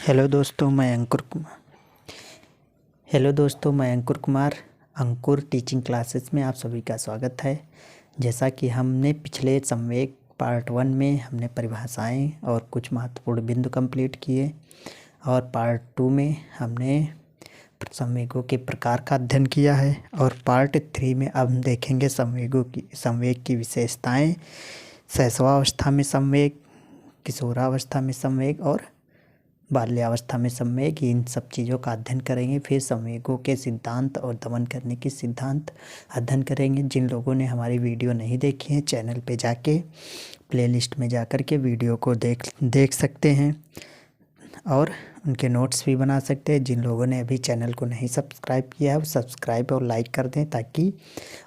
Hello दोस्तों मैं अंकुर कुमार अंकुर teaching classes में आप सभी का स्वागत है। जैसा कि हमने पिछले संवेग पार्ट 1 में हमने परिभाषाएं और कुछ महत्वपूर्ण बिंदु कंप्लीट किए और पार्ट 2 में हमने संवेगों के प्रकार का अध्ययन किया है और पार्ट 3 में अब हम देखेंगे संवेग की विशेषताएं, शैशवावस्था में संवेग, किशोरावस्था में संवेग और बाल्यावस्था में संवेग। इन सब चीज़ों का अध्ययन करेंगे। फिर संवेगों के सिद्धांत और दमन करने के सिद्धांत अध्ययन करेंगे। जिन लोगों ने हमारी वीडियो नहीं देखी है, चैनल पे जाके प्लेलिस्ट में जाकर के वीडियो को देख सकते हैं और उनके नोट्स भी बना सकते हैं। जिन लोगों ने अभी चैनल को नहीं सब्सक्राइब किया है वो सब्सक्राइब और लाइक कर दें ताकि,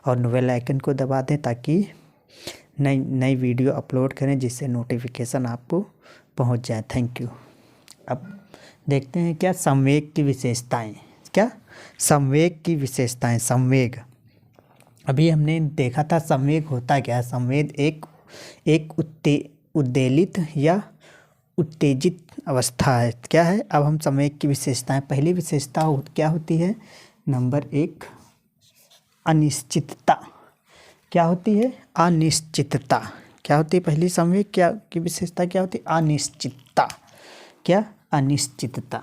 और बेल आइकन को दबा दें ताकि नई वीडियो अपलोड करें जिससे नोटिफिकेशन आपको पहुंच जाए। Thank you. अब देखते हैं क्या संवेग की विशेषताएं। संवेग अभी हमने देखा था संवेग होता क्या है। संवेग एक उद्वेलित या उत्तेजित अवस्था है। क्या है? अब हम संवेग की विशेषताएं, पहली विशेषता क्या होती है? नंबर 1 अनिश्चितता। क्या होती है? अनिश्चितता। क्या होती है पहली संवेग की विशेषता? क्या होती है? अनिश्चितता। क्या? अनिश्चितता।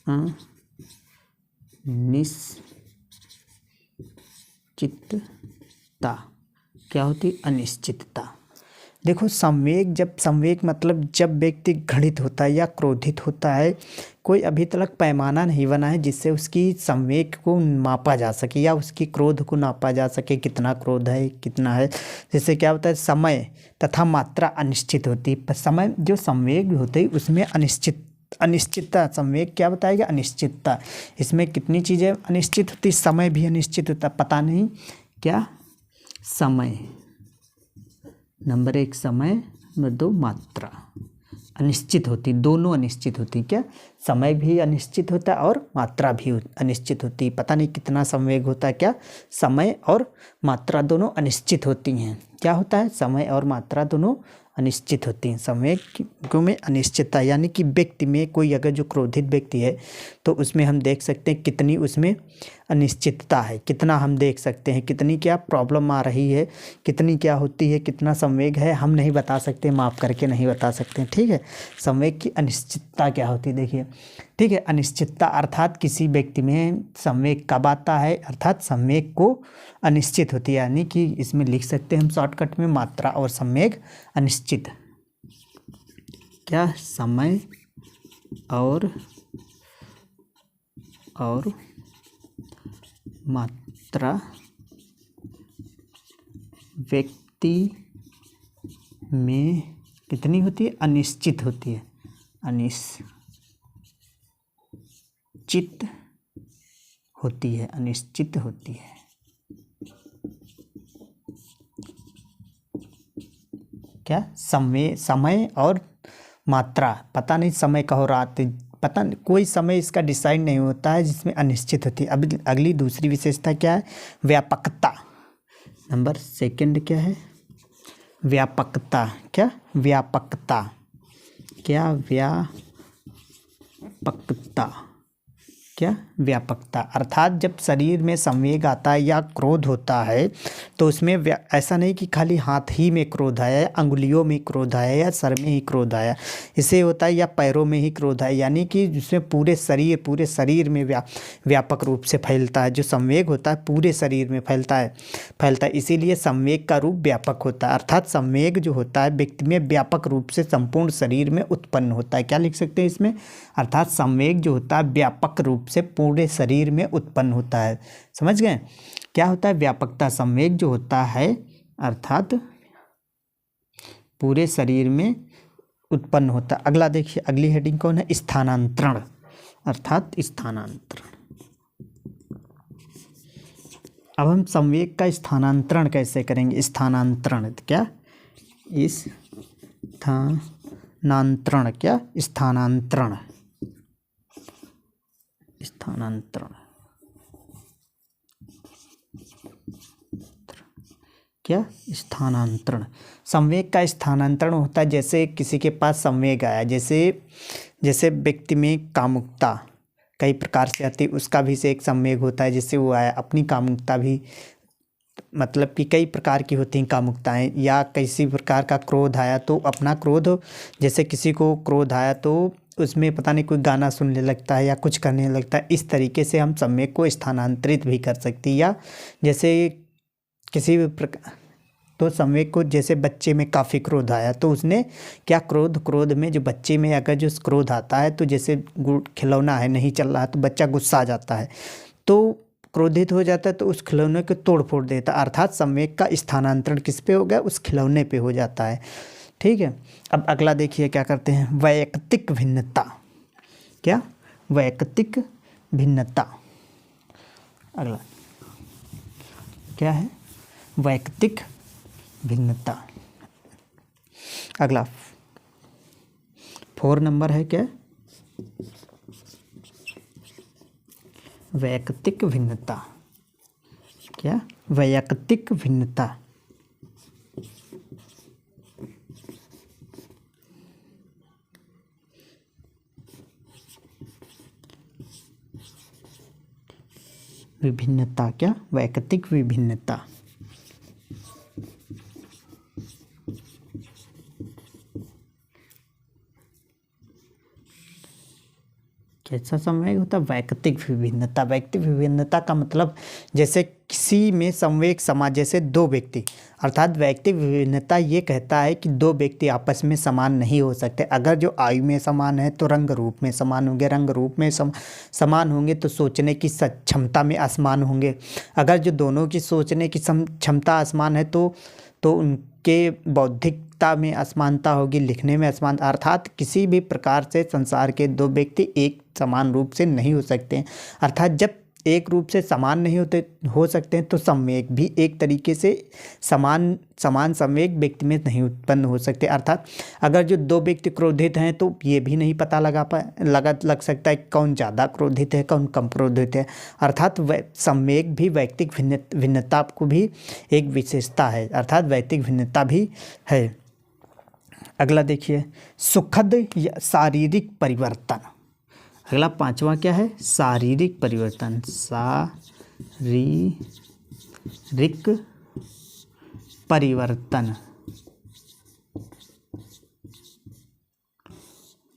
अनिश्चितता क्या होती? अनिश्चितता। देखो संवेग मतलब जब व्यक्ति घृणित होता है या क्रोधित होता है, कोई अभी तक पैमाना नहीं बना है जिससे उसकी संवेग को मापा जा सके या उसकी क्रोध को नापा जा सके, कितना क्रोध है, कितना है। जैसे क्या होता है, समय तथा मात्रा अनिश्चित होती है। समय जो संवेग होते हैं उसमें अनिश्चितता। संवेग क्या बताएगा? अनिश्चितता। इसमें कितनी चीज़ें अनिश्चित होती, समय भी अनिश्चित होता, पता नहीं क्या। समय नंबर 1 समय, नंबर 2 मात्रा अनिश्चित होती, दोनों अनिश्चित होती। क्या? समय भी अनिश्चित होता है और मात्रा भी अनिश्चित होती। पता नहीं कितना संवेग होता है। क्या? समय और मात्रा दोनों अनिश्चित होती हैं। क्या होता है? समय और मात्रा दोनों अनिश्चित होती हैं। संवेग में अनिश्चितता यानी कि व्यक्ति में कोई अगर जो क्रोधित व्यक्ति है तो उसमें हम देख सकते हैं कितनी उसमें अनिश्चितता है, कितना हम देख सकते हैं, कितनी क्या प्रॉब्लम आ रही है, कितनी क्या होती है, कितना संवेग है, हम नहीं बता सकते, माप करके नहीं बता सकते। ठीक है, संवेग की अनिश्चितता क्या होती है देखिए। ठीक है, अनिश्चितता अर्थात किसी व्यक्ति में संवेग कब आता है, अर्थात संवेग को अनिश्चित होती है। यानी कि इसमें लिख सकते हैं हम शॉर्टकट में, मात्रा और संवेग अनिश्चित। क्या? समय और मात्रा व्यक्ति में कितनी होती है? अनिश्चित होती है। अनिश्चित होती है, अनिश्चित होती है। क्या? समय और मात्रा, पता नहीं समय का हो रात, पता नहीं, कोई समय इसका डिसाइड नहीं होता है जिसमें अनिश्चित होती है। अब अगली दूसरी विशेषता क्या है? व्यापकता। नंबर 2 क्या है? व्यापकता। क्या? व्यापकता। क्या? व्यापकता। क्या? व्यापकता अर्थात जब शरीर में संवेग आता है या क्रोध होता है तो उसमें ऐसा नहीं कि खाली हाथ ही में क्रोध आया या अंगुलियों में क्रोध आया या सर में ही क्रोध आया, इसे होता है, या पैरों में ही क्रोध आया, यानी कि जिसमें पूरे शरीर में व्यापक रूप से फैलता है। जो संवेग होता है पूरे शरीर में फैलता है, इसीलिए संवेग का रूप व्यापक होता है। अर्थात संवेग जो होता है व्यक्ति में व्यापक रूप से संपूर्ण शरीर में उत्पन्न होता है। क्या लिख सकते हैं इसमें? अर्थात संवेग जो होता है व्यापक रूप से पूरे शरीर में उत्पन्न होता है। समझ गए? क्या होता है व्यापकता? संवेग जो होता है अर्थात पूरे शरीर में उत्पन्न होता है। अगला देखिए, अगली हेडिंग कौन है? स्थानांतरण। अर्थात स्थानांतरण। अब हम संवेग का स्थानांतरण कैसे करेंगे? स्थानांतरण क्या? स्थानांतरण। क्या? स्थानांतरण। क्या, स्थानांतरण। संवेग का स्थानांतरण होता है, जैसे किसी के पास संवेग आया, जैसे जैसे व्यक्ति में कामुकता कई प्रकार से आती है, उसका भी से एक संवेग होता है, जिससे वो आया। अपनी कामुकता भी मतलब कि कई प्रकार की होती हैं कामुकताएं, या किसी प्रकार का क्रोध आया तो अपना क्रोध, जैसे किसी को क्रोध आया तो उसमें पता नहीं कोई गाना सुनने लगता है या कुछ करने लगता है। इस तरीके से हम संवेग को स्थानांतरित भी कर सकते हैं। या जैसे किसी भी प्रकार, तो संवेग को, जैसे बच्चे में काफ़ी क्रोध आया तो उसने क्या, क्रोध में जो बच्चे में अगर जो क्रोध आता है, तो जैसे खिलौना है नहीं चल रहा तो बच्चा गुस्सा आ जाता है, तो क्रोधित हो जाता है, तो उस खिलौने को तोड़ फोड़ देता है। अर्थात संवेग का स्थानांतरण किस पे हो गया, उस खिलौने पे हो जाता है। ठीक है। अब अगला देखिए क्या करते हैं, वैयक्तिक भिन्नता। क्या, वैयक्तिक भिन्नता। अगला क्या है, वैयक्तिक भिन्नता। अगला 4 नंबर है क्या, वैयक्तिक भिन्नता। क्या, वैयक्तिक भिन्नता। विभिन्नता, क्या, वैयक्तिक विभिन्नता। कैसा संवेग होता है, वैयक्तिक विभिन्नता। वैयक्तिक विभिन्नता का मतलब, जैसे किसी में संवेग समा, जैसे दो व्यक्ति, अर्थात वैयक्तिक विभिन्नता ये कहता है कि दो व्यक्ति आपस में समान नहीं हो सकते। अगर जो आयु में समान है तो रंग रूप में समान होंगे, रंग रूप में समान होंगे तो सोचने की क्षमता में असमान होंगे। अगर जो दोनों की सोचने की क्षमता असमान है तो उनके बौद्धिकता में असमानता होगी, लिखने में असमानता। अर्थात किसी भी प्रकार से संसार के दो व्यक्ति एक समान रूप से नहीं हो सकते हैं। अर्थात जब एक रूप से समान नहीं हो सकते हैं तो संवेग भी एक तरीके से समान संवेग व्यक्ति में नहीं उत्पन्न हो सकते। अर्थात अगर जो दो व्यक्ति क्रोधित हैं तो ये भी नहीं पता लग सकता है कौन ज़्यादा क्रोधित है कौन कम क्रोधित है। अर्थात संवेग भी वैयक्तिक भिन्नता को भी एक विशेषता है, अर्थात वैयक्तिक भिन्नता भी है। अगला देखिए, सुखद या शारीरिक परिवर्तन। अगला 5वां क्या है, शारीरिक परिवर्तन। शारीरिक परिवर्तन।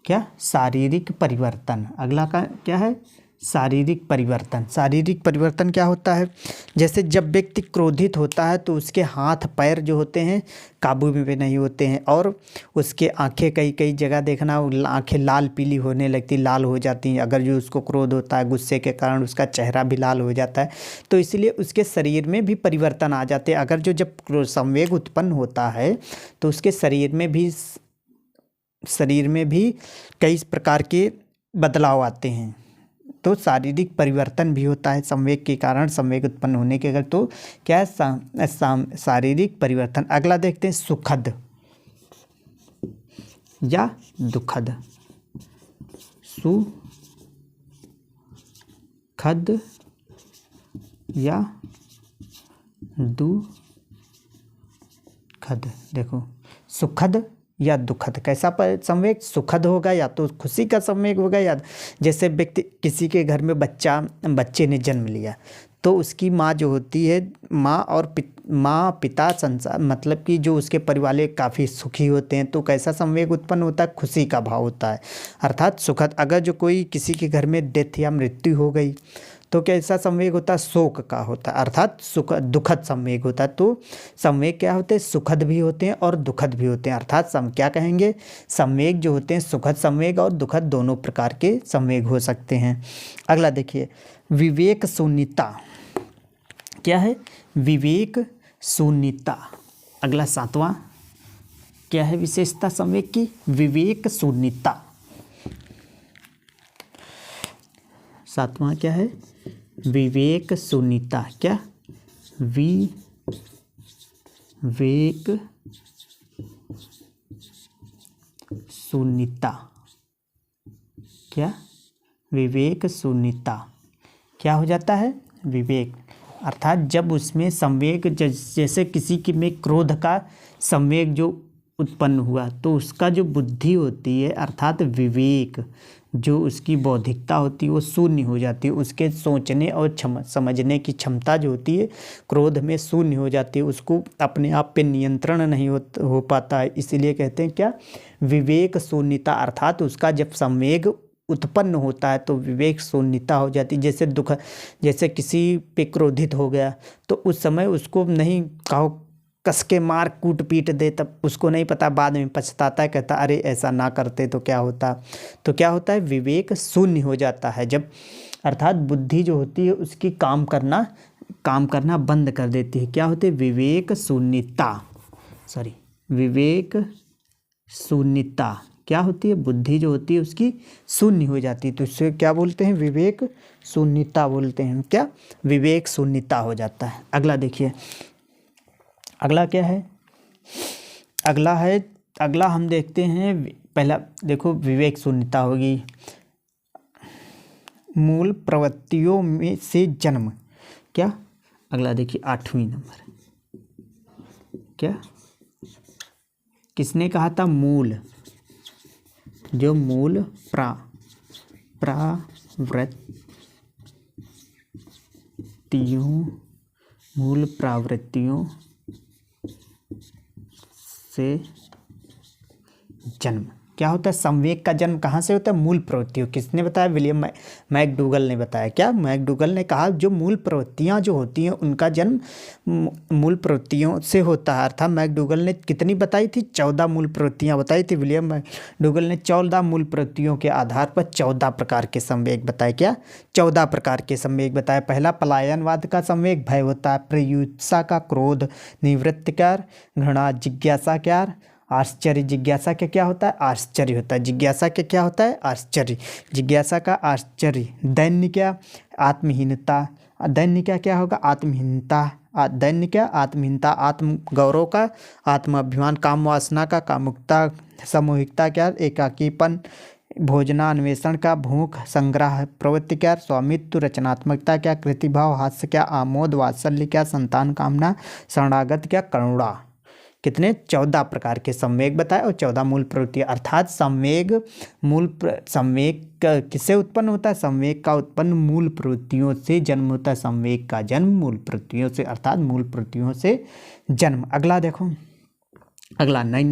क्या, शारीरिक परिवर्तन। अगला का क्या है, शारीरिक परिवर्तन। शारीरिक परिवर्तन क्या होता है, जैसे जब व्यक्ति क्रोधित होता है तो उसके हाथ पैर जो होते हैं काबू में नहीं होते हैं, और उसके आंखें कई जगह देखना, आंखें लाल पीली होने लगती, लाल हो जाती हैं। अगर जो उसको क्रोध होता है, गुस्से के कारण उसका चेहरा भी लाल हो जाता है, तो इसलिए उसके शरीर में भी परिवर्तन आ जाते हैं। अगर जो जब संवेग उत्पन्न होता है तो उसके शरीर में भी कई प्रकार के बदलाव आते हैं, तो शारीरिक परिवर्तन भी होता है संवेग के कारण, संवेग उत्पन्न होने के अगर, तो क्या है, शारीरिक परिवर्तन। अगला देखते हैं, सुखद या दुखद। सुखद या दुखद। देखो, सुखद या दुखद, कैसा संवेग, सुखद होगा या तो खुशी का संवेग होगा, या जैसे व्यक्ति किसी के घर में बच्चे ने जन्म लिया तो उसकी माँ जो होती है, माँ पिता संसार, मतलब कि जो उसके परिवार वाले काफ़ी सुखी होते हैं, तो कैसा संवेग उत्पन्न होता है, खुशी का भाव होता है, अर्थात सुखद। अगर जो कोई किसी के घर में डेथ या मृत्यु हो गई तो कैसा संवेग होता है, शोक का होता है, अर्थात दुखद संवेग होता है। तो संवेग क्या होते हैं, सुखद भी होते हैं और दुखद भी होते हैं। अर्थात क्या कहेंगे, संवेग जो होते हैं, सुखद संवेग और दुखद दोनों प्रकार के संवेग हो सकते हैं। अगला देखिए, विवेक शून्यता। क्या है, विवेक शून्यता। अगला 7वां क्या है, विशेषता संवेग की, विवेक शून्यता। 7वां क्या है, विवेक शून्यता। क्या, विवेक शून्यता। क्या, विवेक शून्यता। क्या हो जाता है, विवेक। अर्थात जब उसमें संवेग जैसे किसी के में क्रोध का संवेग जो उत्पन्न हुआ तो उसका जो बुद्धि होती है अर्थात विवेक जो उसकी बौद्धिकता होती है वो शून्य हो जाती है। उसके सोचने और समझने की क्षमता जो होती है क्रोध में शून्य हो जाती है। उसको अपने आप पे नियंत्रण नहीं हो पाता है। इसीलिए कहते हैं क्या, विवेक शून्यता। अर्थात उसका जब संवेग उत्पन्न होता है तो विवेक शून्यता हो जाती है। जैसे दुख, जैसे किसी पे क्रोधित हो गया तो उस समय उसको नहीं कहो कस के मार कूट पीट दे, तब उसको नहीं पता, बाद में पछताता है, कहता अरे ऐसा ना करते तो क्या होता। तो क्या होता है, विवेक शून्य हो जाता है जब, अर्थात बुद्धि जो होती है उसकी काम करना बंद कर देती है। क्या होती है, विवेक शून्यता, विवेक शून्यता क्या होती है, बुद्धि जो होती है उसकी शून्य हो जाती है। तो इससे क्या बोलते हैं, विवेक शून्यता बोलते हैं। क्या, विवेक शून्यता हो जाता है। अगला देखिए, अगला क्या है, अगला हम देखते हैं। पहला देखो, विवेक शून्यता होगी, मूल प्रवृत्तियों में से जन्म। क्या, अगला देखिए 8वें नंबर, क्या किसने कहा था, मूल, जो मूल प्रवृत्तियों से जन्म। क्या होता है, संवेग का जन्म कहाँ से होता है, मूल प्रवृत्तियों। किसने बताया, विलियम मैकडूगल ने बताया। क्या, मैकडूगल ने कहा जो मूल प्रवृत्तियाँ जो होती हैं उनका जन्म मूल प्रवृत्तियों से होता है। अर्थात मैकडूगल ने कितनी बताई थी, 14 मूल प्रवृत्तियाँ बताई थी। विलियम मैकडूगल ने 14 मूल प्रवृत्तियों के आधार पर 14 प्रकार के संवेग बताए। क्या, 14 प्रकार के संवेग बताए। पहला, पलायनवाद का संवेग भय होता है। प्रयुत्सा का क्रोध, निवृत्ति का घृणा, जिज्ञासा क्या, आश्चर्य। जिज्ञासा का क्या होता है, आश्चर्य होता है। जिज्ञासा के क्या होता है, आश्चर्य। जिज्ञासा का आश्चर्य। दैन्य क्या, आत्महीनता। दैन्य क्या होगा, आत्महीनता। दैन्य क्या, आत्महीनता। आत्म गौरव का, आत्माभिमान। काम वासना का, कामुकता। सामूहिकता क्या, एकाकीपन। भोजनान्वेषण का, भूख। संग्रह प्रवृत्ति क्या, स्वामित्व। रचनात्मकता क्या, कृतिभाव। हास्य क्या, आमोद। वात्सल्य क्या, संतान कामना। शरणागत क्या, करुणा। कितने, 14 प्रकार के संवेग बताए और 14 मूल प्रवृत्तियाँ। अर्थात संवेग किससे उत्पन्न होता है, संवेग का उत्पन्न मूल प्रवृत्तियों से जन्म होता है। संवेग का जन्म मूल प्रवृत्तियों से, अर्थात मूल प्रवृत्तियों से जन्म। अगला देखो, अगला 9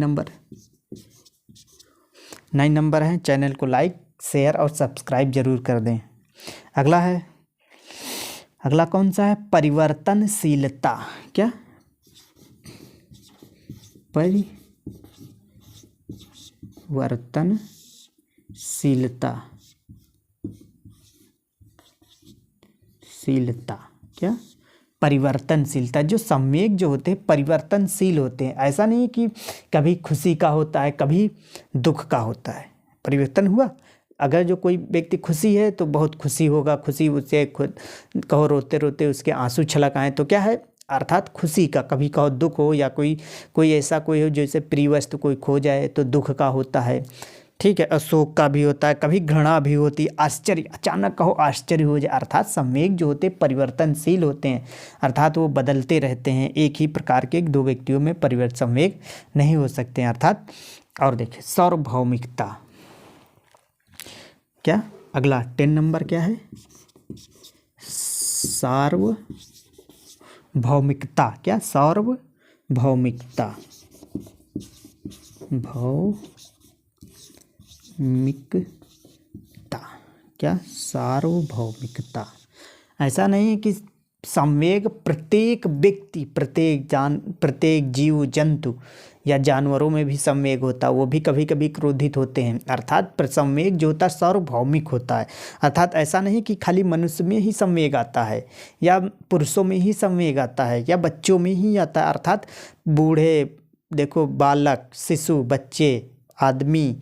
नंबर है। चैनल को लाइक, शेयर और सब्सक्राइब जरूर कर दें। अगला कौन सा है, परिवर्तनशीलता। क्या, परिवर्तनशीलता। क्या, परिवर्तनशीलता। जो संवेग जो होते हैं परिवर्तनशील होते हैं। ऐसा नहीं कि कभी खुशी का होता है, कभी दुख का होता है। परिवर्तन हुआ, अगर जो कोई व्यक्ति खुशी है तो बहुत खुशी होगा, खुशी उससे खुद कहो रोते रोते उसके आंसू छलक आए तो क्या है, अर्थात खुशी का। कभी कहो दुख हो, या कोई ऐसा कोई हो जैसे प्रिय वस्तु कोई खो जाए तो दुख का होता है। ठीक है, अशोक का भी होता है, कभी घृणा भी होती है। आश्चर्य, अचानक कहो आश्चर्य हो जाए। अर्थात संवेग जो होते हैं परिवर्तनशील होते हैं, अर्थात वो बदलते रहते हैं। एक ही प्रकार के दो व्यक्तियों में परिवर्तन संवेग नहीं हो सकते हैं। अर्थात, और देखिए सार्वभौमिकता। क्या, अगला 10 नंबर क्या है, सार्वभौमिकता। क्या, सार्वभौमिकता। क्या, सार्वभौमिकता। ऐसा नहीं है कि संवेग प्रत्येक व्यक्ति, प्रत्येक जीव जंतु या जानवरों में भी संवेग होता है, वो भी कभी कभी क्रोधित होते हैं। अर्थात संवेग जो होता है सार्वभौमिक होता है। अर्थात ऐसा नहीं कि खाली मनुष्य में ही संवेग आता है, या पुरुषों में ही संवेग आता है, या बच्चों में ही आता है। अर्थात बूढ़े, देखो बालक, शिशु, बच्चे, आदमी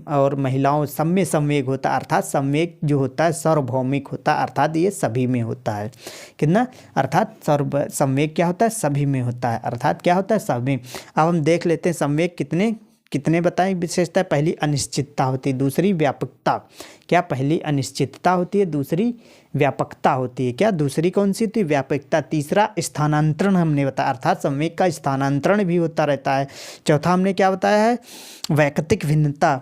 और महिलाओं सब में संवेग होता है। अर्थात संवेग जो होता है सार्वभौमिक होता है, अर्थात ये सभी में होता है। कितना, अर्थात संवेग क्या होता है, सभी में होता है। अर्थात क्या होता है, सभी। अब हम देख लेते हैं संवेग कितने कितने बताएं विशेषता? पहली अनिश्चितता होती है, दूसरी व्यापकता। क्या? पहली अनिश्चितता होती है, दूसरी व्यापकता होती है। क्या? दूसरी कौन सी थी? व्यापकता। तीसरा स्थानांतरण हमने बताया, अर्थात संवेग का स्थानांतरण भी होता रहता है। चौथा हमने क्या बताया है? वैयक्तिक भिन्नता।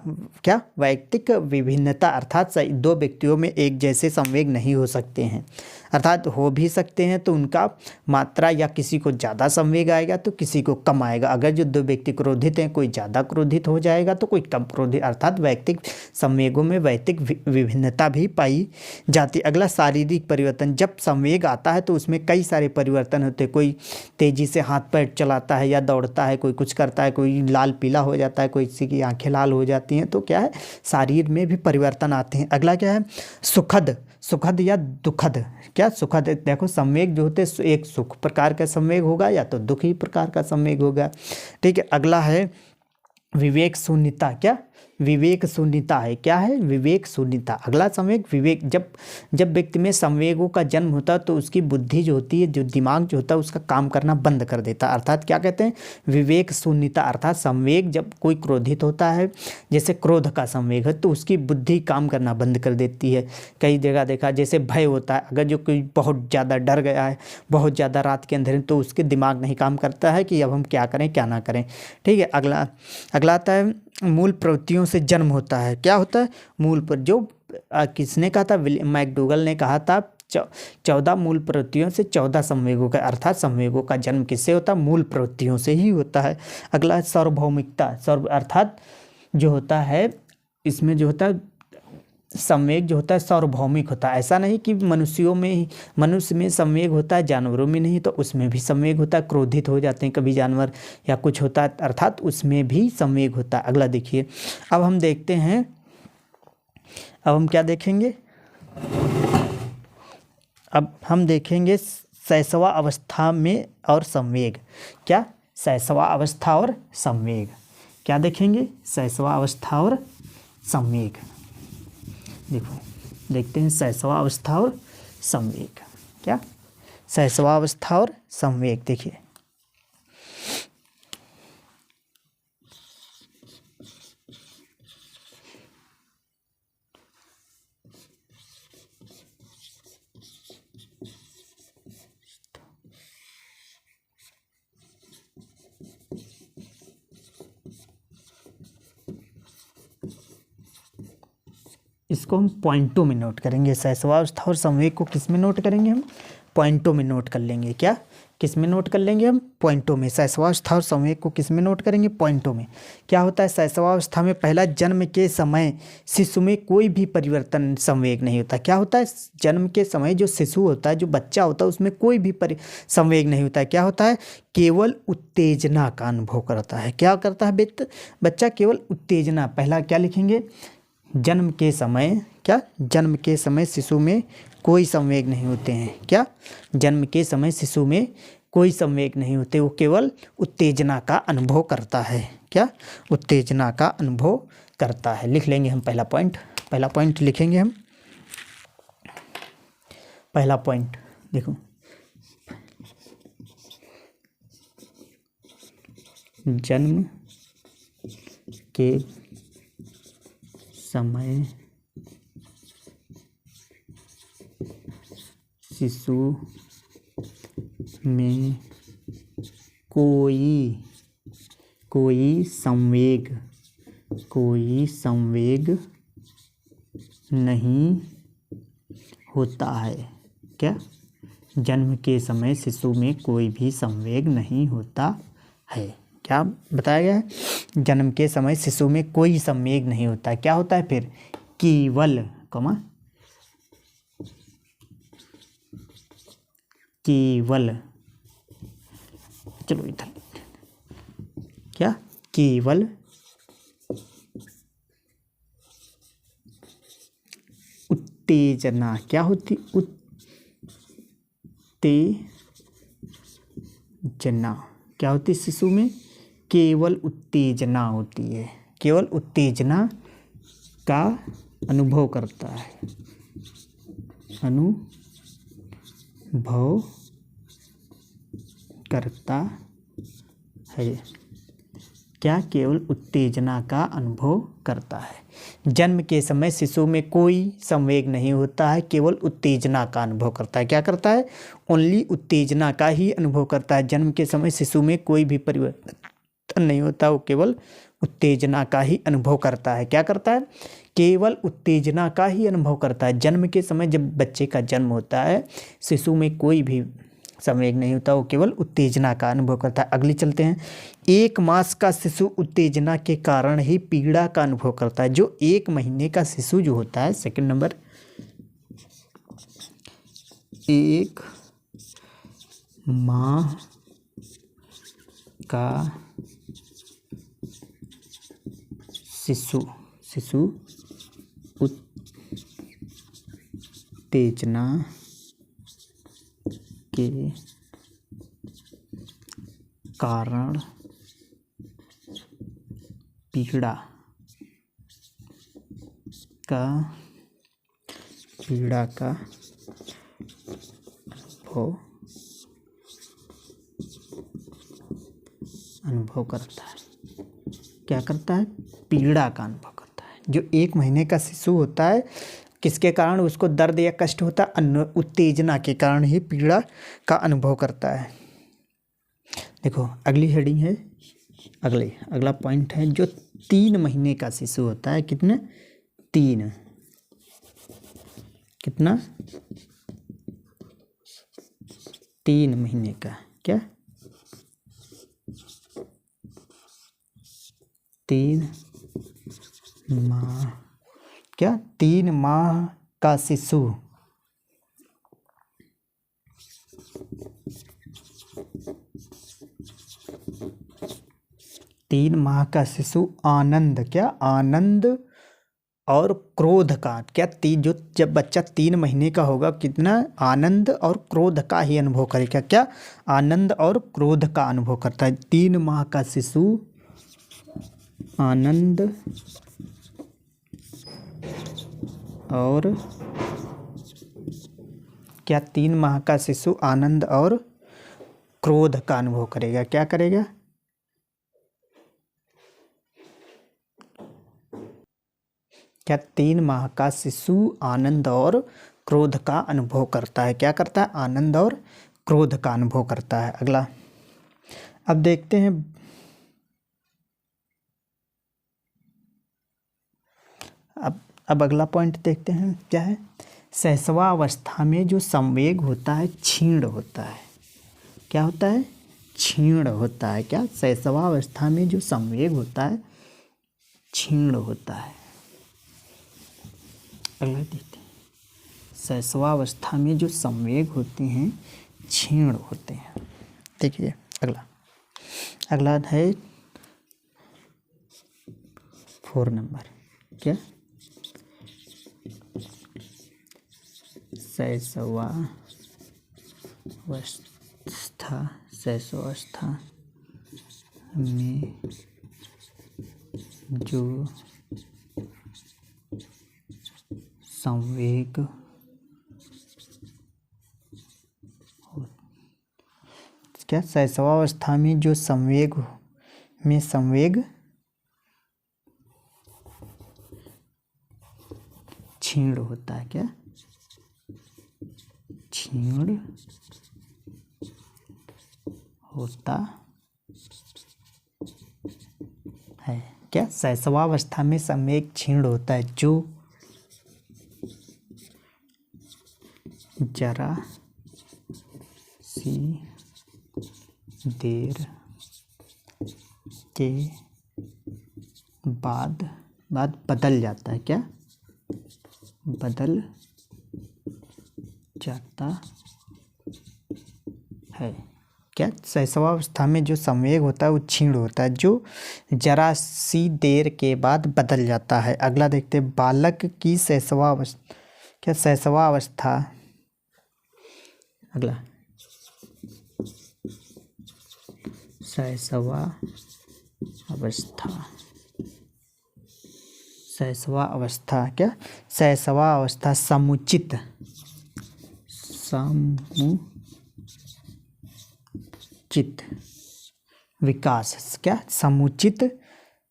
क्या? वैयक्तिक विभिन्नता, अर्थात दो व्यक्तियों में एक जैसे संवेग नहीं हो सकते हैं, अर्थात हो भी सकते हैं तो उनका मात्रा या किसी को ज़्यादा संवेग आएगा तो किसी को कम आएगा। अगर जो दो व्यक्ति क्रोधित हैं, कोई ज़्यादा क्रोधित हो जाएगा तो कोई कम क्रोधित, अर्थात वैयक्तिक संवेगों में वैयक्तिक विभिन्नता भी पाई जाती। अगला शारीरिक परिवर्तन। जब संवेग आता है तो उसमें कई सारे परिवर्तन होते हैं। कोई तेज़ी से हाथ पैर चलाता है या दौड़ता है, कोई कुछ करता है, कोई लाल पीला हो जाता है, कोई किसी की आंखें लाल हो जाती हैं, तो क्या है? शरीर में भी परिवर्तन आते हैं। अगला क्या है? सुखद। सुखद या दुखद। क्या? सुखद। देखो संवेग जो होते हैं, एक सुख प्रकार का संवेग होगा या तो दुखी प्रकार का संवेग होगा। ठीक है। अगला है विवेक शून्यता। क्या? विवेक शून्यता है। क्या है? विवेक शून्यता। अगला संवेग विवेक। जब व्यक्ति में संवेगों का जन्म होता है तो उसकी बुद्धि जो होती है, जो दिमाग जो होता है, उसका काम करना बंद कर देता है, अर्थात क्या कहते हैं? विवेक शून्यता। अर्थात संवेग, जब कोई क्रोधित होता है, जैसे क्रोध का संवेग है, तो उसकी बुद्धि काम करना बंद कर देती है। कई जगह देखा, जैसे भय होता है, अगर जो कोई बहुत ज़्यादा डर गया है, बहुत ज़्यादा रात के अंधेरे, तो उसके दिमाग नहीं काम करता है कि अब हम क्या करें क्या ना करें। ठीक है। अगला आता है मूल प्रवृत्तियों से जन्म होता है। क्या होता है? मूल पर जो किसने कहा था? मैकडूगल ने कहा था 14 मूल प्रवृत्तियों से 14 संवेगों का, अर्थात संवेगों का जन्म किससे होता है? मूल प्रवृत्तियों से ही होता है। अगला है सार्वभौमिकता। अर्थात जो होता है, इसमें जो होता है संवेग जो होता है सार्वभौमिक होता है। ऐसा नहीं कि मनुष्यों में ही, मनुष्य में संवेग होता है, जानवरों में नहीं, तो उसमें भी संवेग होता है। क्रोधित हो जाते हैं कभी जानवर या कुछ होता है, अर्थात उसमें भी संवेग होता है। अगला देखिए, अब हम देखते हैं, अब हम क्या देखेंगे? अब हम देखेंगे शैशवा अवस्था में और संवेग। क्या? शैशवा अवस्था और संवेग। क्या देखेंगे? शैशवा अवस्था और संवेग। देखो, देखते हैं शैशवा अवस्था और संवेग। क्या? शैशवा अवस्था और संवेग। देखिए, इसको हम पॉइंटों में नोट करेंगे। शैशवावस्था और संवेग को किस में नोट करेंगे? हम पॉइंटों में नोट कर लेंगे। क्या? किस में नोट कर लेंगे? हम पॉइंटों में। शैशवावस्था और संवेग को किस में नोट करेंगे? पॉइंटों में। क्या होता है? शैशवावस्था में पहला, जन्म के समय शिशु में कोई भी परिवर्तन संवेग नहीं होता। क्या होता है? जन्म के समय जो शिशु होता है, जो बच्चा होता है, उसमें कोई भी संवेग नहीं होता है। क्या होता है? केवल उत्तेजना का अनुभव करता है। क्या करता है बच्चा? केवल उत्तेजना। पहला क्या लिखेंगे? जन्म के समय। क्या? जन्म के समय शिशु में कोई संवेग नहीं होते हैं। क्या? जन्म के समय शिशु में कोई संवेग नहीं होते, वो केवल उत्तेजना का अनुभव करता है। क्या? उत्तेजना का अनुभव करता है। लिख लेंगे हम पहला पॉइंट। पहला पॉइंट लिखेंगे हम। पहला पॉइंट देखो, जन्म के समय शिशु में कोई संवेग नहीं होता है। क्या? जन्म के समय शिशु में कोई भी संवेग नहीं होता है। क्या बताया गया है? जन्म के समय शिशु में कोई संवेग नहीं होता है। क्या होता है फिर? केवल चलो इधर, क्या? केवल उत्तेजना। क्या होती? उत्तेजना। क्या होती शिशु में? केवल उत्तेजना होती है। केवल उत्तेजना का अनुभव करता है। अनुभव करता है। क्या केवल उत्तेजना का अनुभव करता है। जन्म के समय शिशु में कोई संवेग नहीं होता है, केवल उत्तेजना का अनुभव करता है। क्या करता है? ओनली उत्तेजना का ही अनुभव करता है। जन्म के समय शिशु में कोई भी परिवर्तन नहीं होता, वो केवल उत्तेजना का ही अनुभव करता है। क्या करता है? केवल उत्तेजना का ही अनुभव करता है। जन्म के समय जब बच्चे का जन्म होता है, शिशु में कोई भी संवेग नहीं होता, वो केवल उत्तेजना का अनुभव करता है। अगली चलते हैं। 1 मास का शिशु उत्तेजना के कारण ही पीड़ा का अनुभव करता है। जो 1 महीने का शिशु जो होता है, सेकंड नंबर, 1 माह का शिशु उत्तेजना के कारण पीड़ा का अनुभव करता है। क्या करता है? पीड़ा का अनुभव करता है। जो 1 महीने का शिशु होता है, किसके कारण उसको दर्द या कष्ट होता है? उत्तेजना के कारण ही पीड़ा का अनुभव करता है। देखो अगली हेडिंग है, अगला पॉइंट है, जो 3 महीने का शिशु होता है। कितना? 3 महीने का। क्या? 3 माह। क्या? 3 माह का शिशु 3 माह का शिशु आनंद, क्या? आनंद और क्रोध का, क्या जब बच्चा 3 महीने का होगा, कितना? आनंद और क्रोध का ही अनुभव करेगा। क्या? आनंद और क्रोध का अनुभव करता है। 3 माह का शिशु आनंद और, क्या? 3 माह का शिशु आनंद और क्रोध का अनुभव करेगा। क्या करेगा? क्या? 3 माह का शिशु आनंद और क्रोध का अनुभव करता है। क्या करता है? आनंद और क्रोध का अनुभव करता है। अगला अब देखते हैं, अब अगला पॉइंट देखते हैं, क्या है? शैशवावस्था में जो संवेग होता है क्षीण होता है। क्या होता है? क्षीण होता है। क्या? शैशवावस्था में जो संवेग होता है क्षीण होता है। अगला देखते हैं, शैशवावस्था में जो संवेग होते हैं क्षीण होते हैं। देखिए अगला है 4 नंबर। क्या? शैशवावस्था में जो संवेग क्या? शैशवावस्था में जो संवेग क्षीण होता है। क्या? क्षीण होता है। क्या? शैशवावस्था में संवेग क्षीण होता है, जो जरा सी देर के बाद बदल जाता है। क्या? बदल जाता है। क्या? शैशवावस्था में जो संवेग होता है वो क्षीण होता है, जो जरा सी देर के बाद बदल जाता है। अगला देखते हैं, बालक की शैशवावस्था। क्या? शैशवावस्था, अगला शैशवावस्था क्या? शैशवावस्था समुचित विकास, क्या समुचित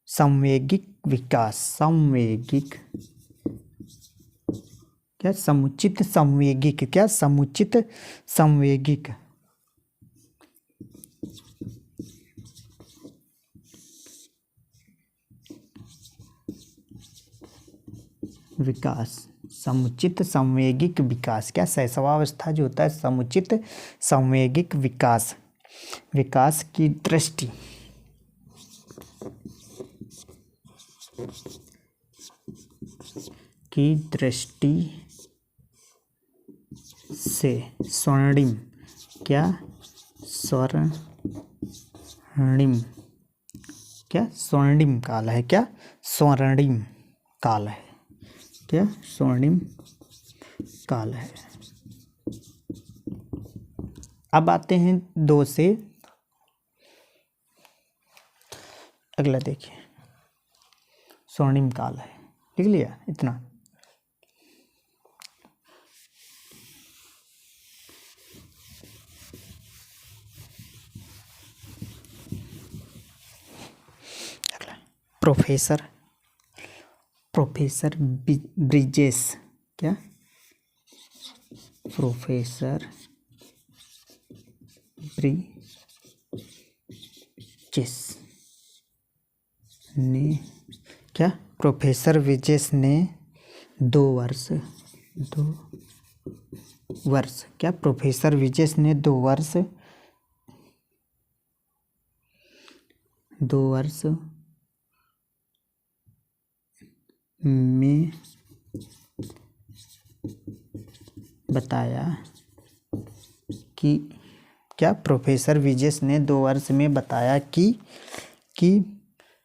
संवेगिक विकास, संवेगिक, क्या समुचित संवेगिक, क्या समुचित संवेगिक विकास, समुचित संवेगिक विकास, क्या शैशवावस्था जो होता है समुचित संवेगिक विकास, विकास की दृष्टि से स्वर्णिम, क्या स्वर्णिम, क्या स्वर्णिम काल है, क्या स्वर्णिम काल है, क्या स्वर्णिम काल है। अब आते हैं 2 से अगला, देखिए स्वर्णिम काल है, लिख लिया इतना। अगला प्रोफेसर ब्रिजेस, क्या प्रोफेसर ब्रिजेस ने, क्या प्रोफेसर ब्रिजेस ने 2 वर्ष, क्या प्रोफेसर ब्रिजेस ने 2 वर्ष में बताया कि, क्या प्रोफेसर ब्रिजेस ने 2 वर्ष में बताया कि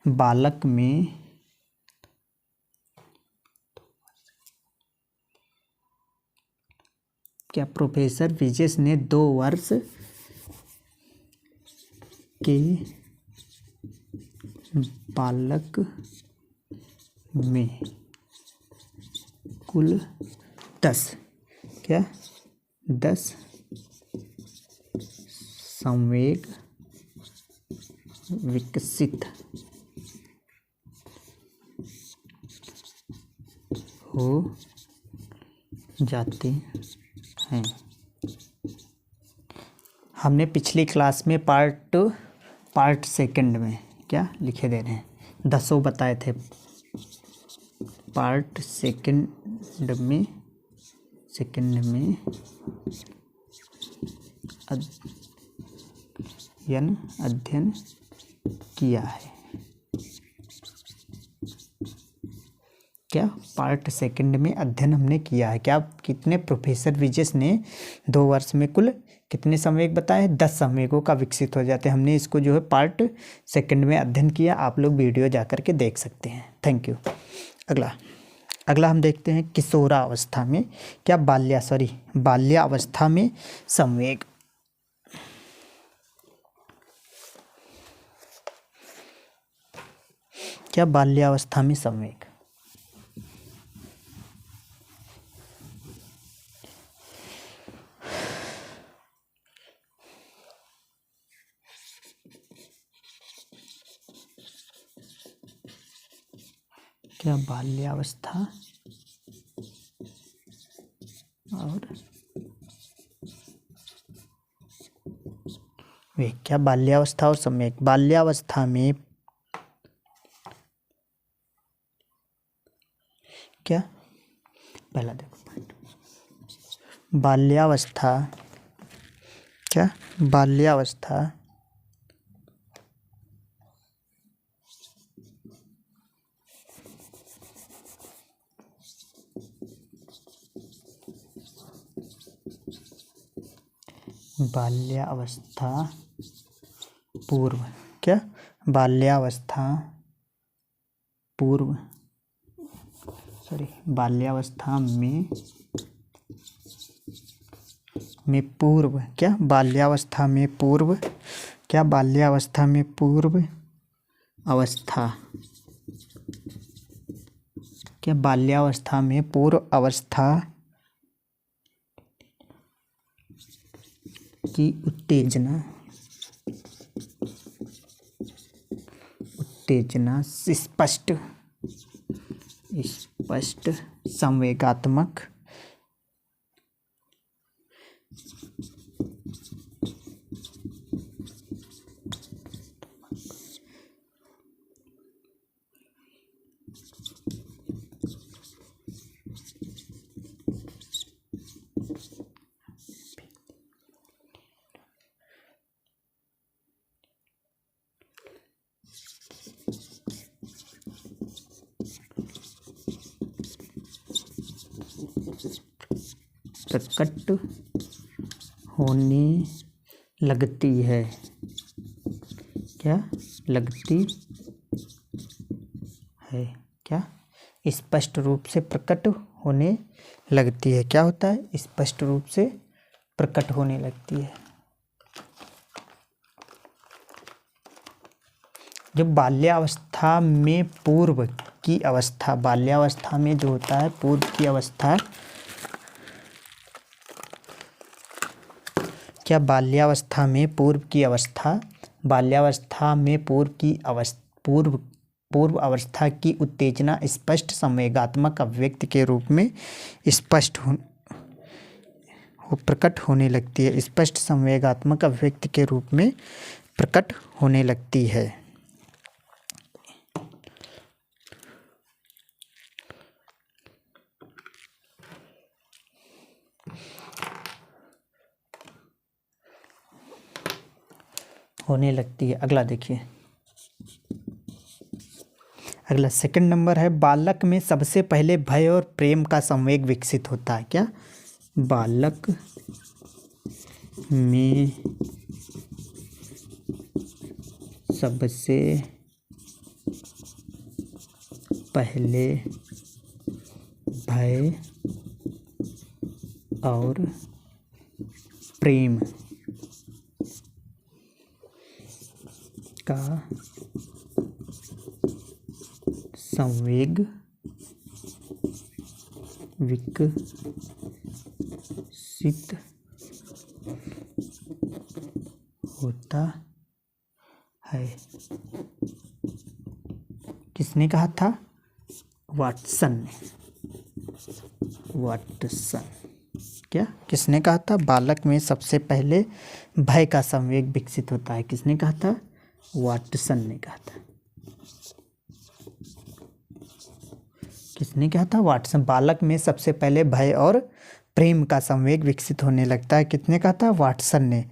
बालक में क्या प्रोफेसर ब्रिजेस ने 2 वर्ष के बालक में कुल 10, क्या 10 संवेग विकसित हो जाते हैं। हमने पिछली क्लास में पार्ट सेकंड में क्या लिखे दे रहे हैं, 10 बताए थे। पार्ट सेकंड में अध्ययन किया है, क्या पार्ट सेकंड में अध्ययन हमने किया है। क्या कितने प्रोफेसर ब्रिजेस ने 2 वर्ष में कुल कितने संवेग बताए, 10 संवेगों का विकसित हो जाते हैं। हमने इसको जो है पार्ट सेकंड में अध्ययन किया, आप लोग वीडियो जा कर के देख सकते हैं। Thank you. अगला हम देखते हैं किशोरावस्था में, क्या बाल्यावस्था में संवेग, क्या बाल्यावस्था में संवेग, क्या बाल्यावस्था और वे, क्या बाल्यावस्था और संवेग, बाल्यावस्था में क्या, पहला देखो बाल्यावस्था, क्या बाल्यावस्था पूर्व, क्या बाल्यावस्था में पूर्व, क्या बाल्यावस्था में पूर्व, क्या बाल्यावस्था में पूर्व अवस्था, क्या बाल्यावस्था में पूर्व अवस्था की उत्तेजना उत्तेजना स्पष्ट संवेगात्मक प्रकट होने लगती है। क्या लगती है? क्या स्पष्ट रूप से प्रकट होने लगती है। क्या होता है? स्पष्ट रूप से प्रकट होने लगती है। जब बाल्यावस्था में पूर्व की अवस्था, बाल्यावस्था में जो होता है पूर्व की अवस्था, क्या बाल्यावस्था में पूर्व की अवस्था, बाल्यावस्था में पूर्व अवस्था की उत्तेजना स्पष्ट संवेगात्मक अभिव्यक्ति के रूप में प्रकट होने लगती है। स्पष्ट संवेगात्मक अभिव्यक्ति के रूप में प्रकट होने लगती है। होने लगती है। अगला देखिए, अगला सेकंड नंबर है, बालक में सबसे पहले भय और प्रेम का संवेग विकसित होता है। क्या? बालक में सबसे पहले भय और प्रेम का संवेग विकसित होता है। किसने कहा था? वाटसन ने। वाटसन। क्या? किसने कहा था? बालक में सबसे पहले भय का संवेग विकसित होता है। किसने कहा था? वाटसन ने कहा था। किसने कहा था? वाटसन। बालक में सबसे पहले भय और प्रेम का संवेग विकसित होने लगता है। किसने कहा था? वाटसन ने।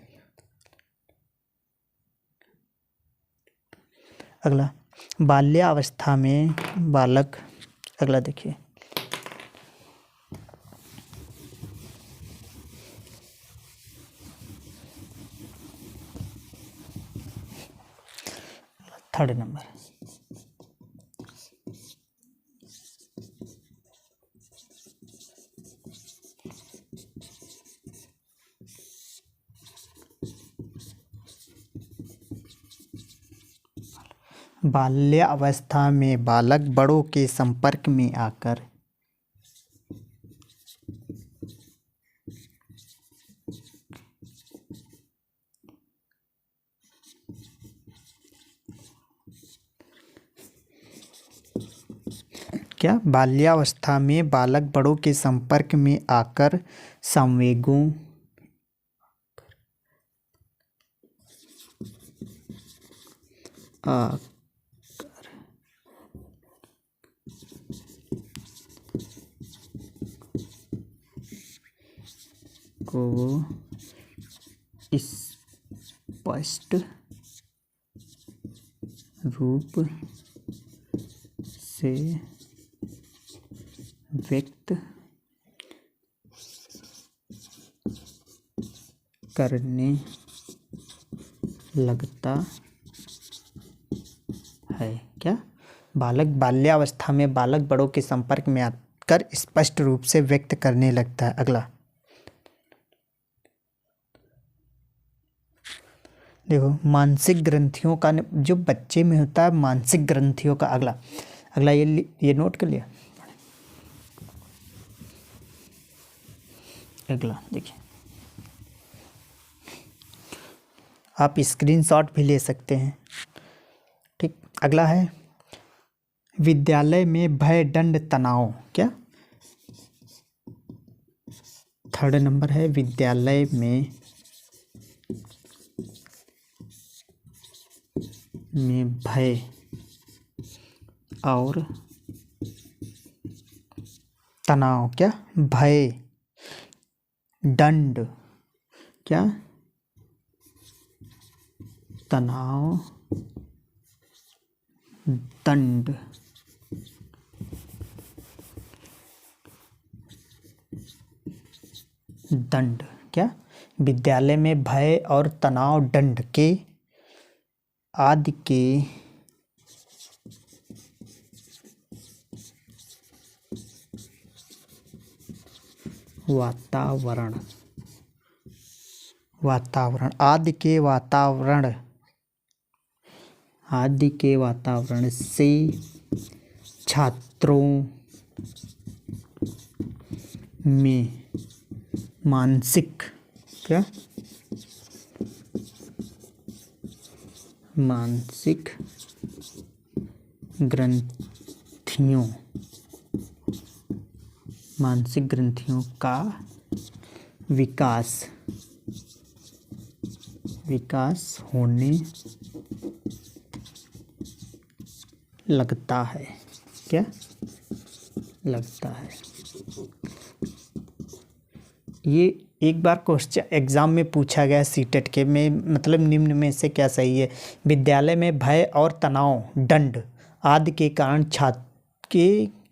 अगला, बाल्यावस्था में बालक, अगला देखिए, थर्ड नंबर, बाल्यावस्था में बालक बड़ों के संपर्क में आकर क्या? बाल्यावस्था में बालक बड़ों के संपर्क में आकर संवेगों को स्पष्ट रूप से व्यक्त करने लगता है। क्या? बाल्यावस्था में बालक बड़ों के संपर्क में आकर स्पष्ट रूप से व्यक्त करने लगता है। अगला देखो, मानसिक ग्रंथियों का जो बच्चे में होता है, मानसिक ग्रंथियों का। अगला ये नोट कर लिया। अगला देखिए, आप स्क्रीनशॉट भी ले सकते हैं। ठीक, अगला है विद्यालय में भय दंड तनाव। क्या? थर्ड नंबर है विद्यालय में भय और तनाव। क्या? भय दंड, क्या? तनाव दंड। दंड। क्या? विद्यालय में भय और तनाव दंड के आदि के वातावरण आदि के वातावरण से छात्रों में मानसिक, क्या? मानसिक ग्रंथियों का विकास होने लगता है। क्या? लगता है। ये एक बार क्वेश्चन एग्जाम में पूछा गया सीटेट के में, मतलब निम्न में से क्या सही है? विद्यालय में भय और तनाव दंड आदि के कारण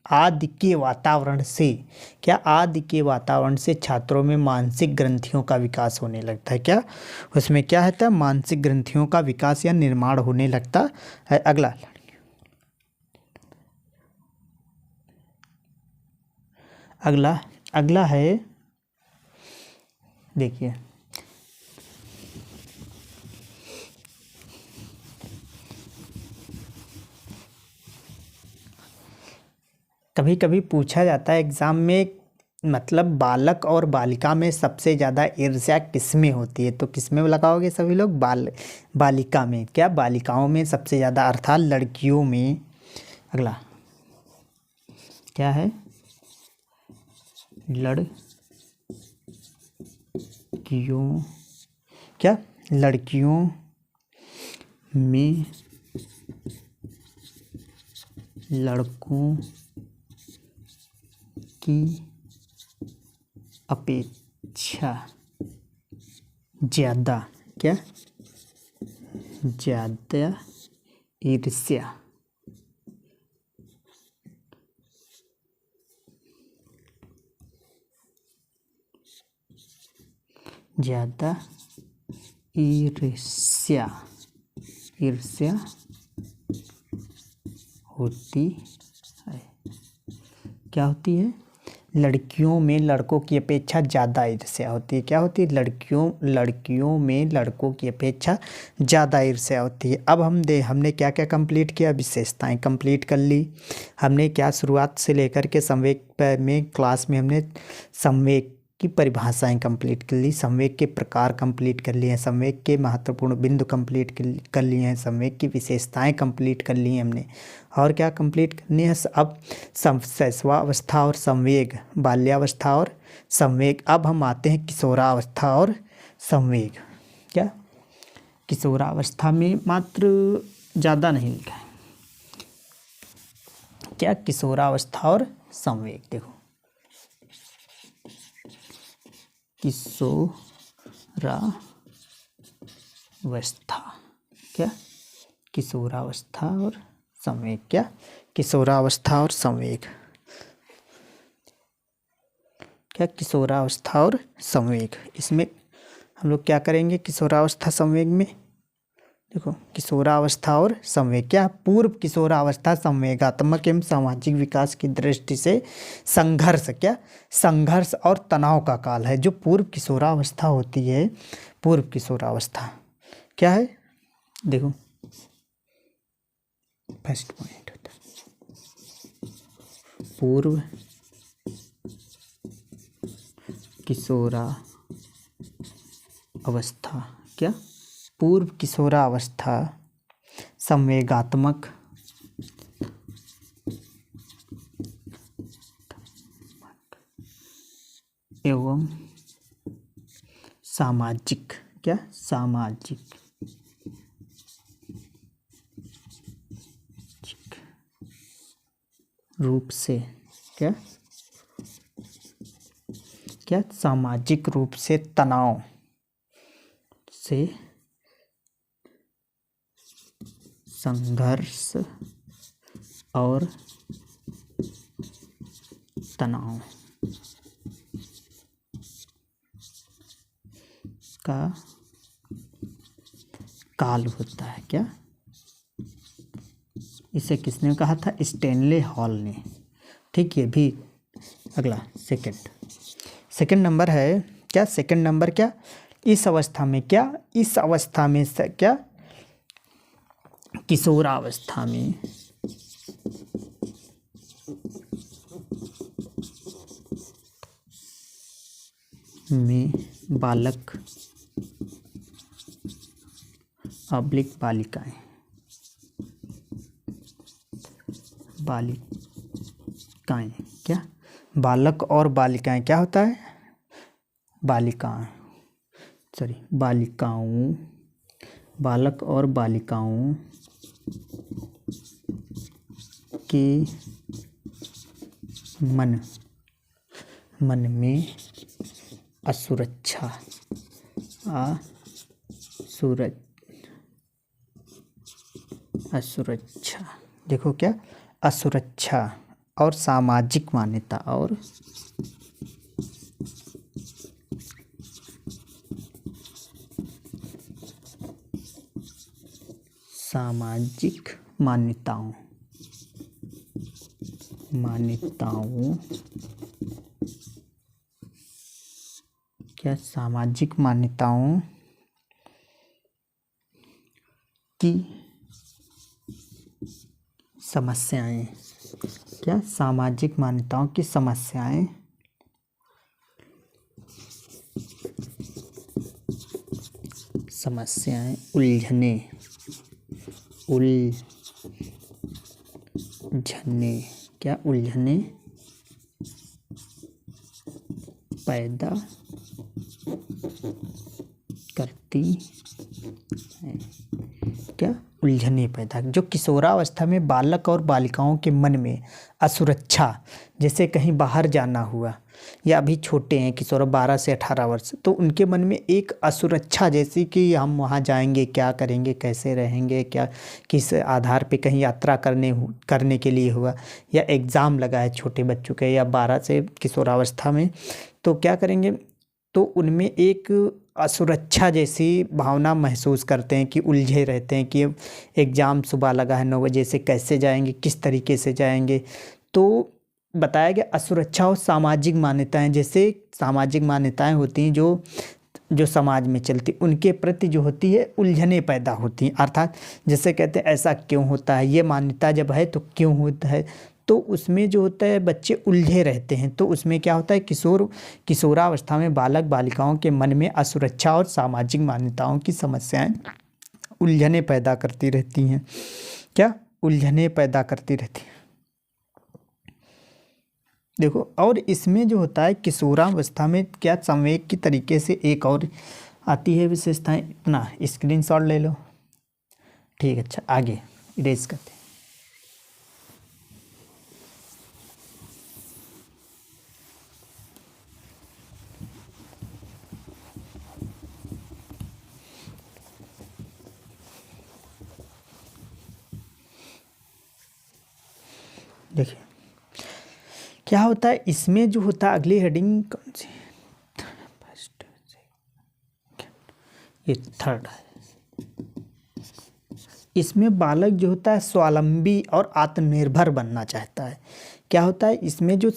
आदि के वातावरण से, क्या? आदि के वातावरण से छात्रों में मानसिक ग्रंथियों का विकास होने लगता है। क्या? उसमें क्या है? था मानसिक ग्रंथियों का विकास या निर्माण होने लगता है। अगला है, देखिए कभी कभी पूछा जाता है एग्जाम में, मतलब बालक और बालिका में सबसे ज़्यादा ईर्ष्या किसमें होती है? तो किसमें लगाओगे सभी लोग? बालिका में। क्या? बालिकाओं में सबसे ज़्यादा, अर्थात लड़कियों में। अगला क्या है? लड़कियों, क्या? लड़कियों में लड़कों की अपेक्षा ज़्यादा, क्या? ज़्यादा ईर्ष्या होती है। क्या होती है? लड़कियों में लड़कों की अपेक्षा ज़्यादा ईर्ष्या होती है। क्या होती है? लड़कियों में लड़कों की अपेक्षा ज़्यादा ईर्ष्या होती है। अब हमने क्या क्या कंप्लीट किया? विशेषताएं कंप्लीट कर ली हमने। क्या? शुरुआत से लेकर के संवेग में क्लास में हमने संवेग की परिभाषाएं कंप्लीट कर ली, संवेग के प्रकार कंप्लीट कर लिए हैं, संवेग के महत्वपूर्ण बिंदु कंप्लीट कर लिए हैं, संवेग की विशेषताएं कंप्लीट कर ली हैं हमने। और क्या कंप्लीट करनी है? अब शैशवावस्था और संवेग, बाल्यावस्था और संवेग। अब हम आते हैं किशोरावस्था और संवेग। क्या? किशोरावस्था में मात्र ज़्यादा नहीं लिखा है। क्या? किशोरावस्था और संवेग। देखो किशोरावस्था, क्या? किशोरावस्था और संवेग। क्या? किशोरावस्था और संवेग। क्या? किशोरावस्था और संवेग। इसमें हम लोग क्या करेंगे? किशोरावस्था संवेग में देखो किशोरावस्था और संवेग। क्या? पूर्व किशोरावस्था संवेगात्मक एवं सामाजिक विकास की दृष्टि से संघर्ष, क्या? संघर्ष और तनाव का काल है। जो पूर्व किशोरावस्था होती है, पूर्व किशोरावस्था क्या है? देखो फर्स्ट पॉइंट होता है पूर्व किशोरावस्था। क्या? पूर्व किशोरावस्था संवेगात्मक एवं सामाजिक, क्या सामाजिक रूप से, क्या क्या सामाजिक रूप से तनाव से संघर्ष और तनाव का काल होता है। क्या, इसे किसने कहा था? स्टैनले हॉल ने। ठीक, ये भी अगला सेकंड नंबर है। क्या सेकंड नंबर? क्या इस अवस्था में, क्या इस अवस्था में क्या किशोरावस्था में बालक अब्लिक बालिकाएं क्या बालक और बालिकाएं, क्या होता है? बालिकाओं, बालक और बालिकाओं के मन में असुरक्षा देखो, क्या असुरक्षा और सामाजिक मान्यता और सामाजिक मान्यताओं क्या सामाजिक मान्यताओं की समस्याएं, क्या सामाजिक मान्यताओं की समस्याएं उलझने पैदा करती हैं। क्या उलझने पैदा, जो किशोरावस्था में बालक और बालिकाओं के मन में असुरक्षा, जैसे कहीं बाहर जाना हुआ या अभी छोटे हैं किशोर 12 से 18 वर्ष, तो उनके मन में एक असुरक्षा, जैसी कि हम वहाँ जाएंगे, क्या करेंगे, कैसे रहेंगे, क्या किस आधार पे कहीं यात्रा करने के लिए हुआ, या एग्ज़ाम लगा है छोटे बच्चों के या 12 से किशोरावस्था में, तो क्या करेंगे, तो उनमें एक असुरक्षा जैसी भावना महसूस करते हैं कि उलझे रहते हैं कि एग्ज़ाम सुबह लगा है 9 बजे से, कैसे जाएंगे, किस तरीके से जाएंगे। तो बताया गया असुरक्षा और सामाजिक मान्यताएं, जैसे सामाजिक मान्यताएं होती हैं जो समाज में चलती, उनके प्रति जो होती है उलझने पैदा होती हैं। अर्थात जैसे कहते हैं ऐसा क्यों होता है, ये मान्यता जब है तो क्यों होता है, तो उसमें जो होता है बच्चे उलझे रहते हैं। तो उसमें क्या होता है, किशोरावस्था में बालक बालिकाओं के मन में असुरक्षा और सामाजिक मान्यताओं की समस्याएं उलझने पैदा करती रहती हैं। क्या उलझने पैदा करती रहती हैं। देखो, और इसमें जो होता है किशोरावस्था में क्या संवेग की तरीके से एक और आती है विशेषताएं, इतना स्क्रीनशॉट ले लो। ठीक, अच्छा आगे इरेज करते हैं। देखिए क्या होता है इसमें, जो होता है अगली हेडिंग कौन सी, फर्स्ट, ये थर्ड है। इसमें बालक जो होता है स्वावलंबी और आत्मनिर्भर बनना चाहता है। क्या होता है इसमें, जो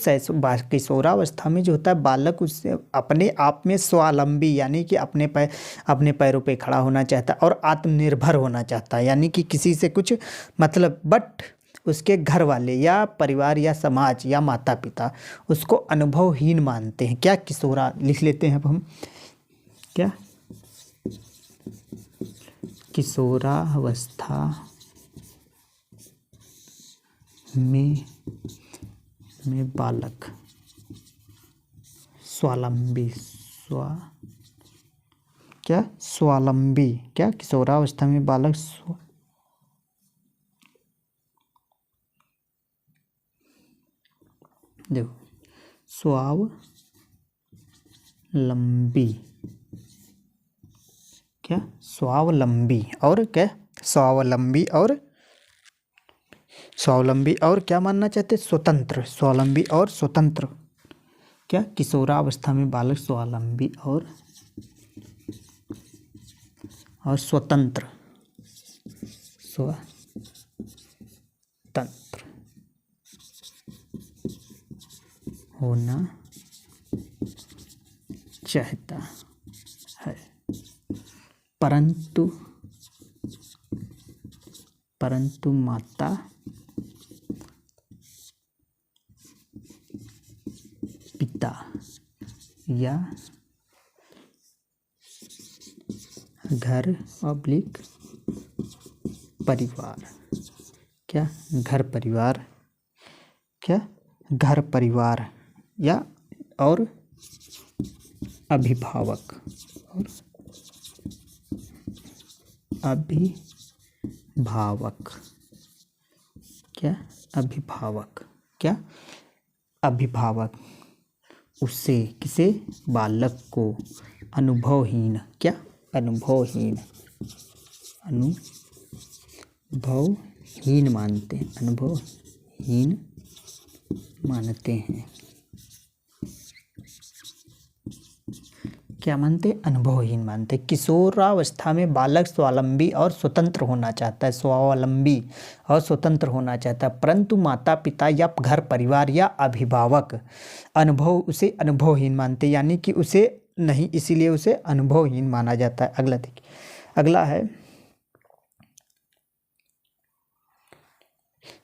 किशोरावस्था में जो होता है बालक उससे अपने आप में स्वावलंबी, यानी कि अपने पैरों पे खड़ा होना चाहता है, और आत्मनिर्भर होना चाहता है, यानी कि किसी से कुछ मतलब, बट उसके घर वाले या परिवार या समाज या माता पिता उसको अनुभवहीन मानते हैं। क्या किशोरा लिख लेते हैं अब हम, क्या किशोरावस्था में बालक स्वावलंबी क्या स्वावलंबी क्या किशोरावस्था में बालक देखो स्वावलंबी क्या स्वावलंबी और क्या स्वावलंबी और क्या मानना चाहते स्वतंत्र स्वावलंबी और स्वतंत्र क्या किशोरावस्था में बालक स्वावलंबी और स्वतंत्र होना चाहता है परंतु माता पिता या घर परिवार क्या घर परिवार या और अभिभावक अभिभावक उससे किसे बालक को अनुभवहीन मानते हैं क्या मानते अनुभवहीन मानते। किशोरावस्था में बालक स्वावलंबी और स्वतंत्र होना चाहता है परंतु माता पिता या घर परिवार या अभिभावक उसे अनुभवहीन मानते यानी कि उसे नहीं, इसीलिए उसे अनुभवहीन माना जाता है। अगला देखिए, अगला है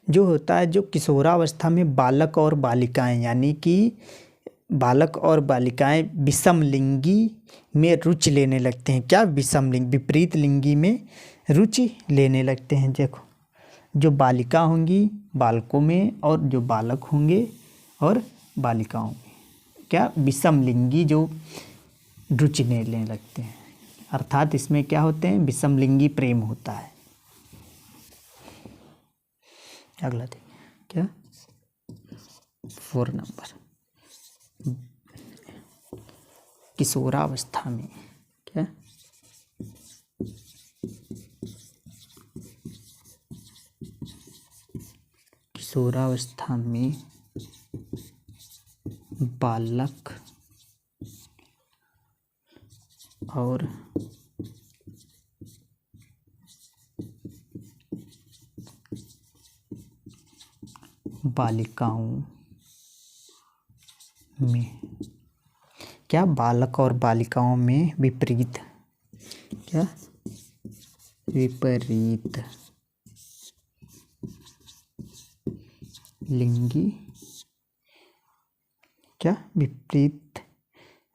जो होता है जो किशोरावस्था में बालक और बालिकाएं यानी कि बालक और बालिकाएं विषम लिंगी में रुचि लेने लगते हैं। क्या विपरीत लिंगी में रुचि लेने लगते हैं। देखो जो बालिका होंगी बालकों में और जो बालक होंगे और बालिकाओं में क्या विषम लिंगी जो रुचि लेने लगते हैं, अर्थात इसमें क्या होते हैं विषम लिंगी प्रेम होता है। अगला देखिए क्या 4 नंबर किशोरावस्था में क्या किशोरावस्था में बालक और बालिकाओं में क्या बालक और बालिकाओं में विपरीत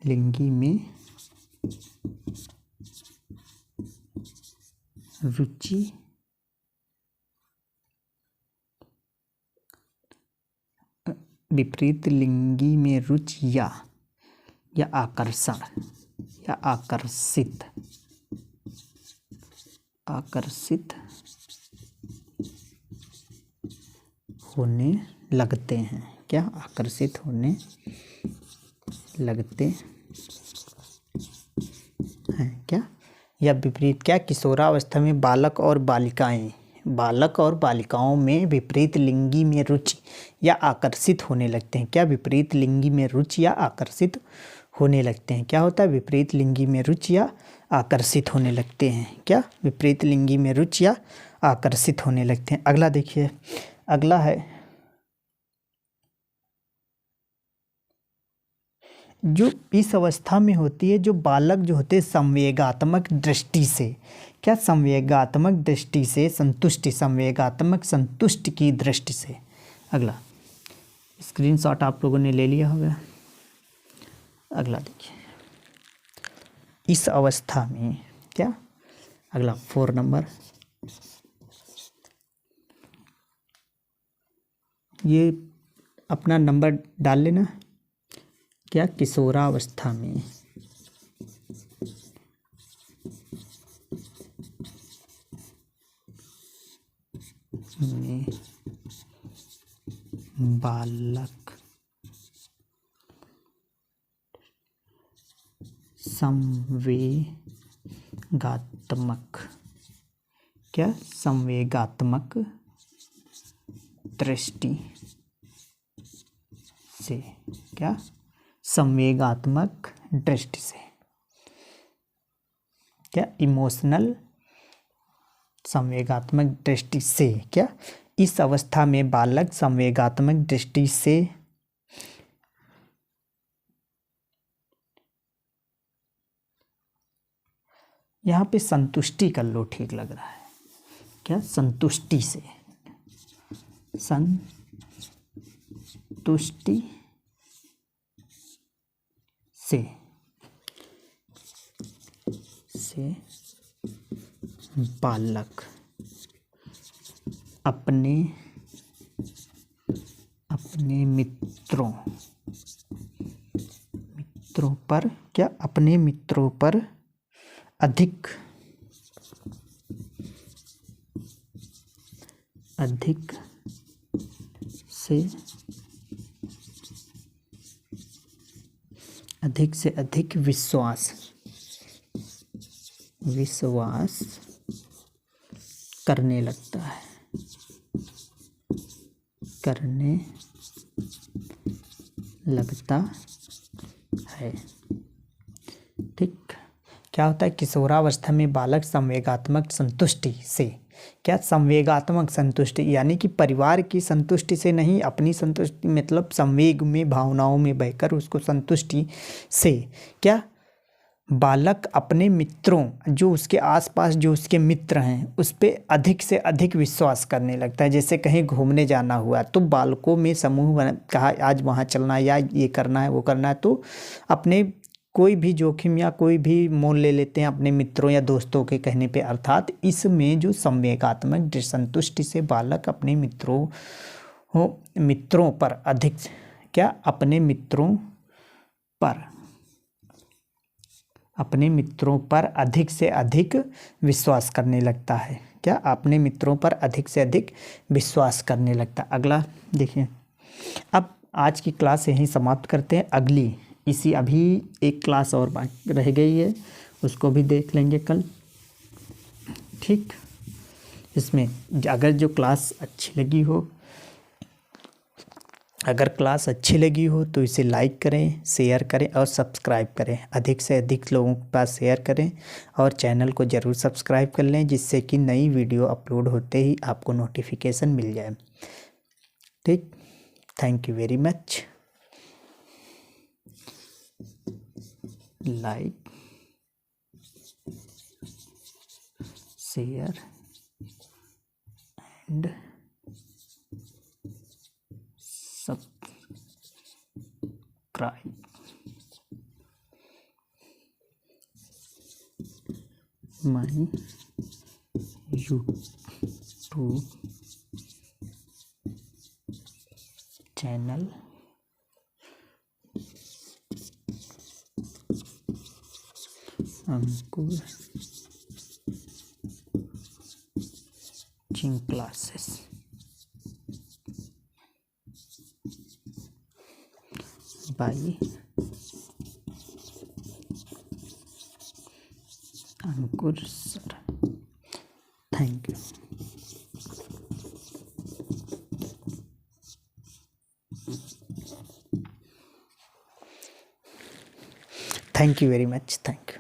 लिंगी में रुचि विपरीत लिंगी में रुचि या आकर्षण या आकर्षित होने लगते हैं। क्या आकर्षित होने लगते हैं क्या या विपरीत क्या किशोरावस्था में बालक और बालिकाओं में विपरीत लिंगी में रुचि या आकर्षित होने लगते हैं। क्या विपरीत लिंगी में रुचि या आकर्षित होने लगते हैं। क्या होता है विपरीत लिंगी में रुचि या आकर्षित होने लगते हैं। क्या विपरीत लिंगी में रुचि या आकर्षित होने लगते हैं। अगला देखिए, अगला है जो इस अवस्था में होती है जो बालक जो होते हैं संवेगात्मक दृष्टि से क्या संवेगात्मक संतुष्टि की दृष्टि से। अगला स्क्रीनशॉट आप लोगों ने ले लिया होगा। अगला देखिए इस अवस्था में क्या अगला 4 नंबर ये अपना नंबर डाल लेना क्या किशोरावस्था में बालक संवेगात्मक क्या संवेगात्मक दृष्टि से क्या संवेगात्मक दृष्टि से क्या इमोशनल संवेगात्मक दृष्टि से क्या इस अवस्था में बालक संवेगात्मक दृष्टि से यहाँ पे संतुष्टि कर लो, ठीक लग रहा है। क्या संतुष्टि से संतुष्टि से बालक अपने मित्रों पर क्या अपने मित्रों पर अधिक से अधिक विश्वास करने लगता है। ठीक। क्या होता है किशोरावस्था में बालक संवेगात्मक संतुष्टि से क्या संवेगात्मक संतुष्टि यानी कि परिवार की संतुष्टि से नहीं, अपनी संतुष्टि मतलब संवेग में भावनाओं में बहकर उसको संतुष्टि से क्या बालक अपने मित्रों जो उसके आसपास जो उसके मित्र हैं उस पे अधिक से अधिक विश्वास करने लगता है। जैसे कहीं घूमने जाना हुआ तो बालकों में समूह कहा आज वहाँ चलना है या ये करना है वो करना है, तो अपने कोई भी जोखिम या कोई भी मोल ले लेते हैं अपने मित्रों या दोस्तों के कहने पे। अर्थात इसमें जो संवेगात्मक संतुष्टि से बालक अपने मित्रों पर अधिक क्या अपने मित्रों पर अधिक से अधिक विश्वास करने लगता है। क्या अपने मित्रों पर अधिक से अधिक विश्वास करने लगता है। अगला देखिए, अब आज की क्लास यहीं समाप्त करते हैं। अगली इसी अभी एक क्लास और बाकी रह गई है, उसको भी देख लेंगे कल। ठीक। इसमें अगर जो क्लास अच्छी लगी हो तो इसे लाइक करें, शेयर करें और सब्सक्राइब करें। अधिक से अधिक लोगों के पास शेयर करें और चैनल को ज़रूर सब्सक्राइब कर लें, जिससे कि नई वीडियो अपलोड होते ही आपको नोटिफिकेशन मिल जाए। ठीक। Thank you very much. Like, share and subscribe my YouTube channel Ankur coaching classes. Bye Ankur sir. Thank you. Thank you very much. Thank you.